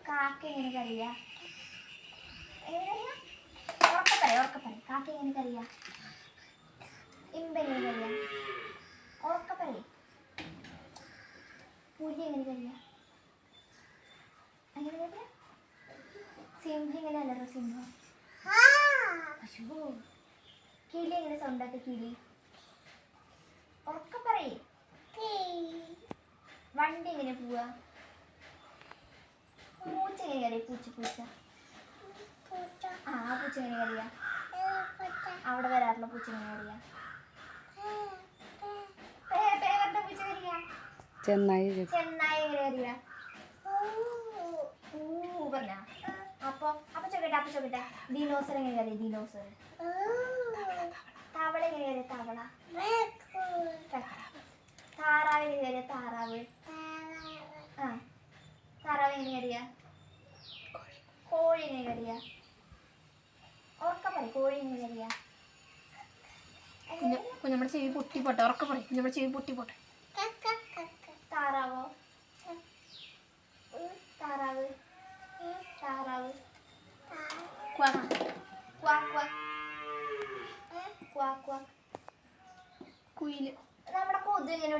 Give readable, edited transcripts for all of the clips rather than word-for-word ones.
കാക്ക എങ്ങനെ കറിയാ? ഉറക്കപ്പറ. കാക്ക എങ്ങനെ കറിയാ? ഇമ്പ എങ്ങനെ കറിയാ? ഉറക്കപ്പറ. പുലി എങ്ങനെ കറിയാ? എങ്ങനെ കറിയാ? സിംഹം എങ്ങനെ അല്ലറോ സിംഹം? അശോ. കിളി എങ്ങനെ സൗണ്ടാക്ക കിളി? ഉറക്കപ്പറ. വണ്ടി എങ്ങനെ പോവാ? പൂച്ച എങ്ങനെ കറിയാ? പൂച്ച ആ പൂച്ച എങ്ങനെ കറിയാ? അവിടെ വരാറുള്ള പൂച്ച എങ്ങനെ കറിയാ? പൂച്ച കറിയാ? ചെന്നായി എങ്ങനെ കറിയാ? പറഞ്ഞ അപ്പൊ ചോദിക്കട്ടെ ദിനോസർ എങ്ങനെ കറിയാ? ദിനോസർ. തവള എങ്ങനെ കറിയാ? തവള. താറാവ് എങ്ങനെ കറിയാ? താറാവ്. താറാവ് എങ്ങനെ കറിയാ? കോഴി എങ്ങനെ കറിയാ? ഉറക്കപ്പറ. കോഴി എങ്ങനെ കറിയാ? കുഞ്ഞമ്മടെ ചെവി പൊട്ടിപ്പോട്ടെ. ഉറക്കപ്പറ. കുഞ്ഞമ്മടെ ചെവി പൊട്ടിപ്പോട്ടെ. താറാവോ? താറാവ്. കുയില്. നമ്മുടെ കൊതു എങ്ങനെ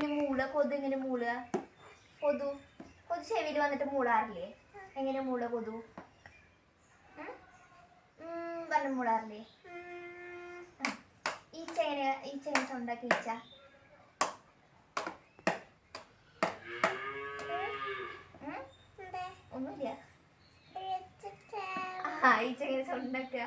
മൂളുക? കൊതു ചെവിയിൽ വന്നിട്ട് മൂളാറില്ലേ? എങ്ങനെ മൂള കൊതു? പറഞ്ഞു മൂളാറില്ലേ? ഈച്ച എങ്ങനെ സൗണ്ടാക്കി? ഈച്ച ഒന്നുമില്ല. ഈച്ച എങ്ങനെ സൗണ്ടാക്കുക?